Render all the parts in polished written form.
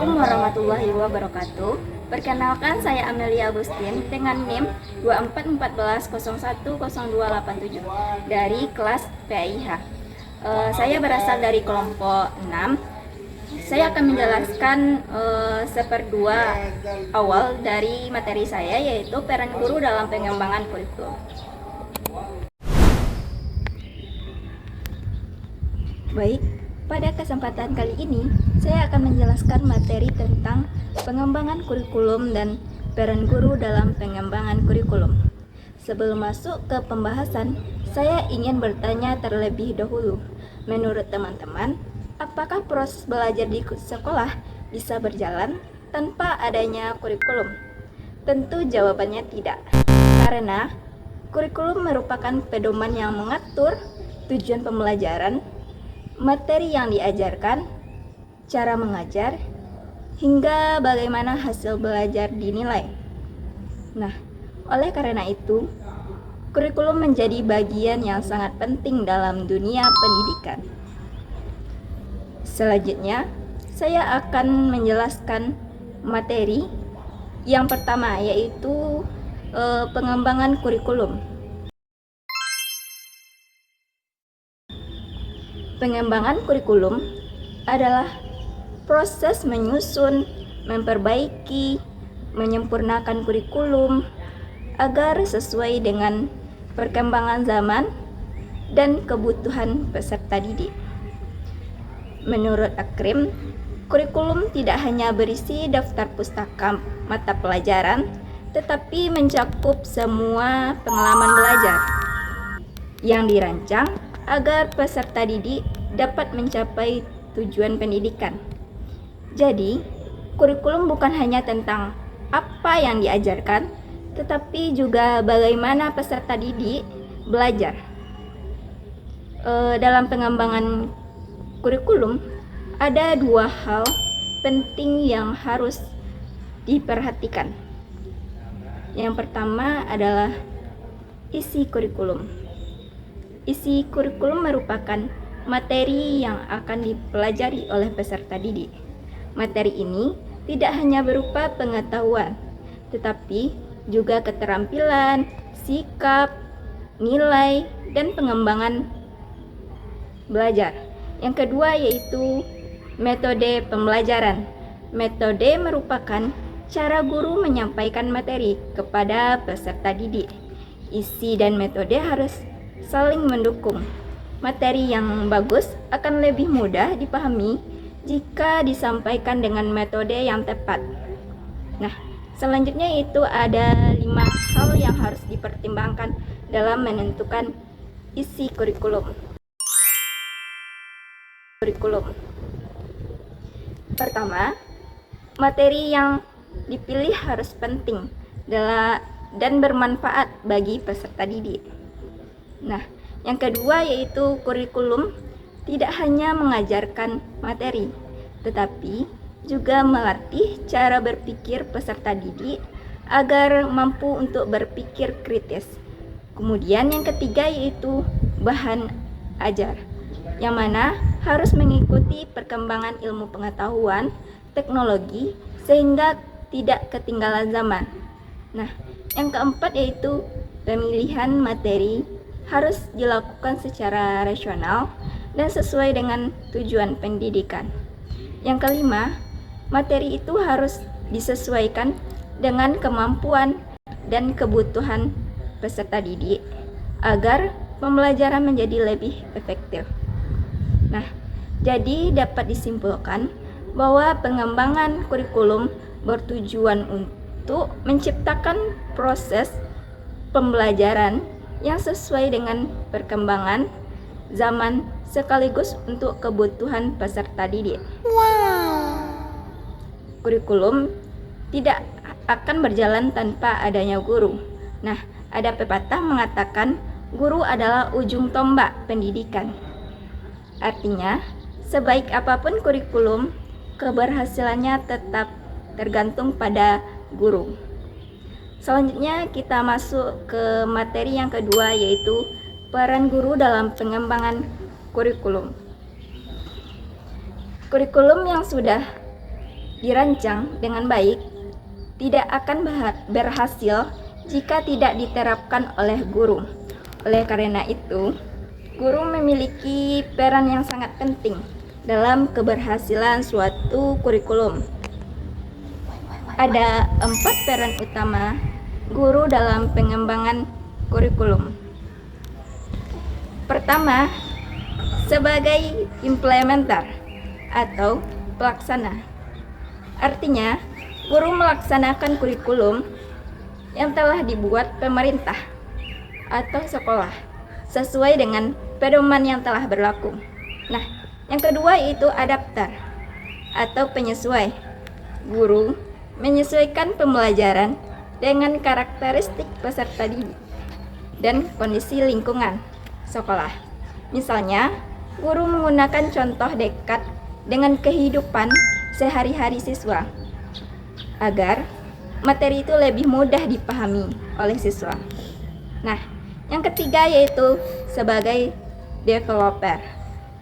Assalamualaikum warahmatullahi wabarakatuh. Perkenalkan, saya Amelia Agustin dengan NIM 2414010287 dari kelas PAIH. Saya berasal dari kelompok 6. Saya akan menjelaskan seperdua awal dari materi saya, yaitu peran guru dalam pengembangan kurikulum. Baik, pada kesempatan kali ini saya akan menjelaskan materi tentang pengembangan kurikulum dan peran guru dalam pengembangan kurikulum. Sebelum masuk ke pembahasan, saya ingin bertanya terlebih dahulu. Menurut teman-teman, apakah proses belajar di sekolah bisa berjalan tanpa adanya kurikulum? Tentu jawabannya tidak, karena kurikulum merupakan pedoman yang mengatur tujuan pembelajaran, materi yang diajarkan, cara mengajar, hingga bagaimana hasil belajar dinilai. Nah, oleh karena itu, kurikulum menjadi bagian yang sangat penting dalam dunia pendidikan. Selanjutnya, saya akan menjelaskan materi yang pertama, yaitu pengembangan kurikulum. Pengembangan kurikulum adalah proses menyusun, memperbaiki, menyempurnakan kurikulum agar sesuai dengan perkembangan zaman dan kebutuhan peserta didik. Menurut Akrim, kurikulum tidak hanya berisi daftar pustaka mata pelajaran, tetapi mencakup semua pengalaman belajar yang dirancang agar peserta didik dapat mencapai tujuan pendidikan. Jadi, kurikulum bukan hanya tentang apa yang diajarkan, tetapi juga bagaimana peserta didik belajar. Dalam pengembangan kurikulum, ada dua hal penting yang harus diperhatikan. Yang pertama adalah isi kurikulum. Isi kurikulum merupakan materi yang akan dipelajari oleh peserta didik. Materi ini tidak hanya berupa pengetahuan, tetapi juga keterampilan, sikap, nilai, dan pengembangan belajar. Yang kedua yaitu metode pembelajaran. Metode merupakan cara guru menyampaikan materi kepada peserta didik. Isi dan metode harus saling mendukung. Materi yang bagus akan lebih mudah dipahami jika disampaikan dengan metode yang tepat. Nah, selanjutnya itu ada 5 hal yang harus dipertimbangkan dalam menentukan isi kurikulum. Pertama, materi yang dipilih harus penting dan bermanfaat bagi peserta didik. Nah, yang kedua yaitu kurikulum tidak hanya mengajarkan materi, tetapi juga melatih cara berpikir peserta didik agar mampu untuk berpikir kritis. Kemudian yang ketiga yaitu bahan ajar, yang mana harus mengikuti perkembangan ilmu pengetahuan, teknologi, sehingga tidak ketinggalan zaman. Nah, yang keempat yaitu pemilihan materi harus dilakukan secara rasional dan sesuai dengan tujuan pendidikan. Yang kelima, materi itu harus disesuaikan dengan kemampuan dan kebutuhan peserta didik agar pembelajaran menjadi lebih efektif. Nah, jadi dapat disimpulkan bahwa pengembangan kurikulum bertujuan untuk menciptakan proses pembelajaran yang sesuai dengan perkembangan zaman sekaligus untuk kebutuhan peserta didik. Kurikulum tidak akan berjalan tanpa adanya guru. Nah, ada pepatah mengatakan guru adalah ujung tombak pendidikan. Artinya, sebaik apapun kurikulum, keberhasilannya tetap tergantung pada guru. Selanjutnya kita masuk ke materi yang kedua, yaitu peran guru dalam pengembangan kurikulum. Kurikulum yang sudah dirancang dengan baik tidak akan berhasil jika tidak diterapkan oleh guru. Oleh karena itu, guru memiliki peran yang sangat penting dalam keberhasilan suatu kurikulum. Ada 4 peran utama guru dalam pengembangan kurikulum. Pertama, sebagai implementer atau pelaksana. Artinya, guru melaksanakan kurikulum yang telah dibuat pemerintah atau sekolah sesuai dengan pedoman yang telah berlaku. Nah, yang kedua yaitu adapter atau penyesuai. Guru menyesuaikan pembelajaran dengan karakteristik peserta didik dan kondisi lingkungan sekolah. Misalnya, guru menggunakan contoh dekat dengan kehidupan sehari-hari siswa agar materi itu lebih mudah dipahami oleh siswa. Nah, yang ketiga yaitu sebagai developer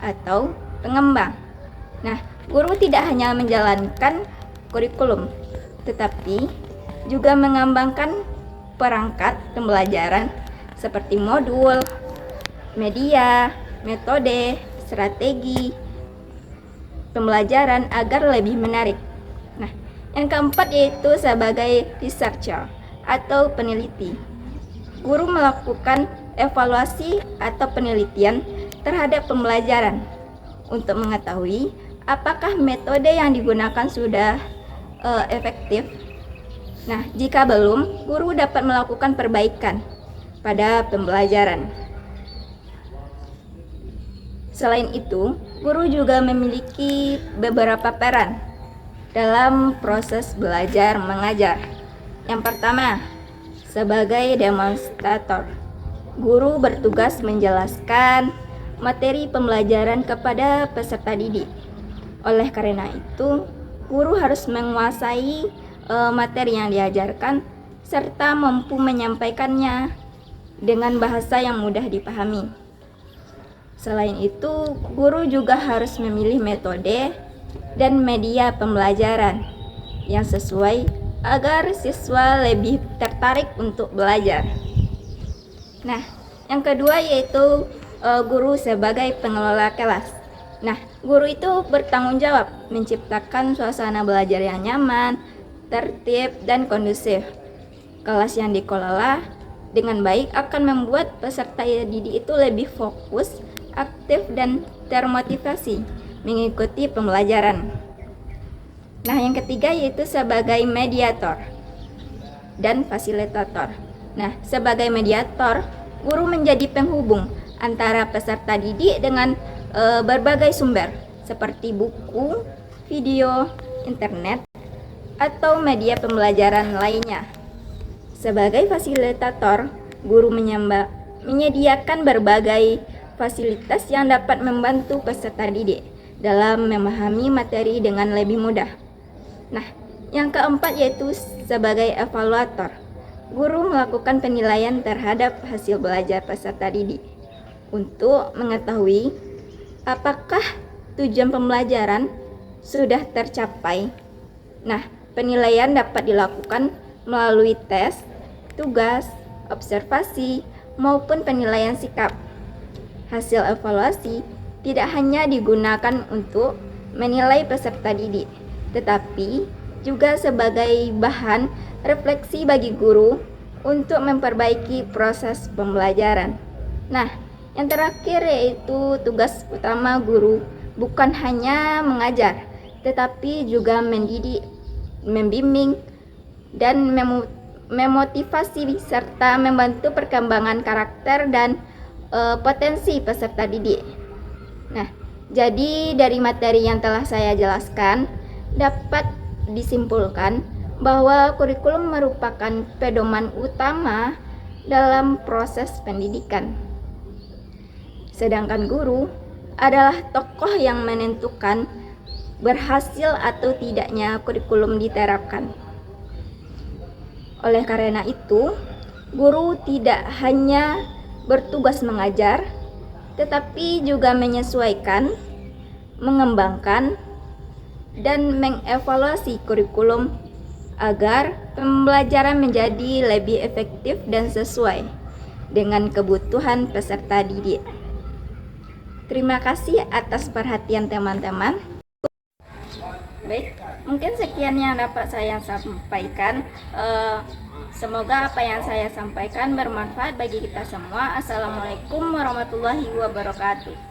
atau pengembang. Nah, guru tidak hanya menjalankan kurikulum, tetapi juga mengembangkan perangkat pembelajaran seperti modul, media, metode, strategi pembelajaran agar lebih menarik. Nah, yang keempat yaitu sebagai researcher atau peneliti. Guru melakukan evaluasi atau penelitian terhadap pembelajaran untuk mengetahui apakah metode yang digunakan sudah efektif. Nah, jika belum, guru dapat melakukan perbaikan pada pembelajaran. Selain itu, guru juga memiliki beberapa peran dalam proses belajar mengajar. Yang pertama, sebagai demonstrator. Guru bertugas menjelaskan materi pembelajaran kepada peserta didik. Oleh karena itu, guru harus menguasai materi yang diajarkan serta mampu menyampaikannya dengan bahasa yang mudah dipahami. Selain itu, guru juga harus memilih metode dan media pembelajaran yang sesuai agar siswa lebih tertarik untuk belajar. Nah, yang kedua yaitu guru sebagai pengelola kelas. Nah, guru itu bertanggung jawab menciptakan suasana belajar yang nyaman, tertib, dan kondusif. Kelas yang dikelola dengan baik akan membuat peserta didik itu lebih fokus, aktif, dan termotivasi mengikuti pembelajaran. Nah, yang ketiga yaitu sebagai mediator dan fasilitator. Nah, sebagai mediator, guru menjadi penghubung antara peserta didik dengan berbagai sumber seperti buku, video, internet, atau media pembelajaran lainnya. Sebagai fasilitator, guru menyediakan berbagai fasilitas yang dapat membantu peserta didik dalam memahami materi dengan lebih mudah. Nah, yang keempat yaitu sebagai evaluator. Guru melakukan penilaian terhadap hasil belajar peserta didik untuk mengetahui apakah tujuan pembelajaran sudah tercapai. Nah, penilaian dapat dilakukan melalui tes, tugas, observasi, maupun penilaian sikap. Hasil evaluasi tidak hanya digunakan untuk menilai peserta didik, tetapi juga sebagai bahan refleksi bagi guru untuk memperbaiki proses pembelajaran. Nah, yang terakhir yaitu tugas utama guru bukan hanya mengajar, tetapi juga mendidik, membimbing, dan memotivasi serta membantu perkembangan karakter dan potensi peserta didik. Nah, jadi dari materi yang telah saya jelaskan dapat disimpulkan bahwa kurikulum merupakan pedoman utama dalam proses pendidikan. Sedangkan guru adalah tokoh yang menentukan berhasil atau tidaknya kurikulum diterapkan. Oleh karena itu, guru tidak hanya bertugas mengajar, tetapi juga menyesuaikan, mengembangkan, dan mengevaluasi kurikulum agar pembelajaran menjadi lebih efektif dan sesuai dengan kebutuhan peserta didik. Terima kasih atas perhatian teman-teman. Baik, mungkin sekian yang dapat saya sampaikan. Semoga apa yang saya sampaikan bermanfaat bagi kita semua. Assalamualaikum warahmatullahi wabarakatuh.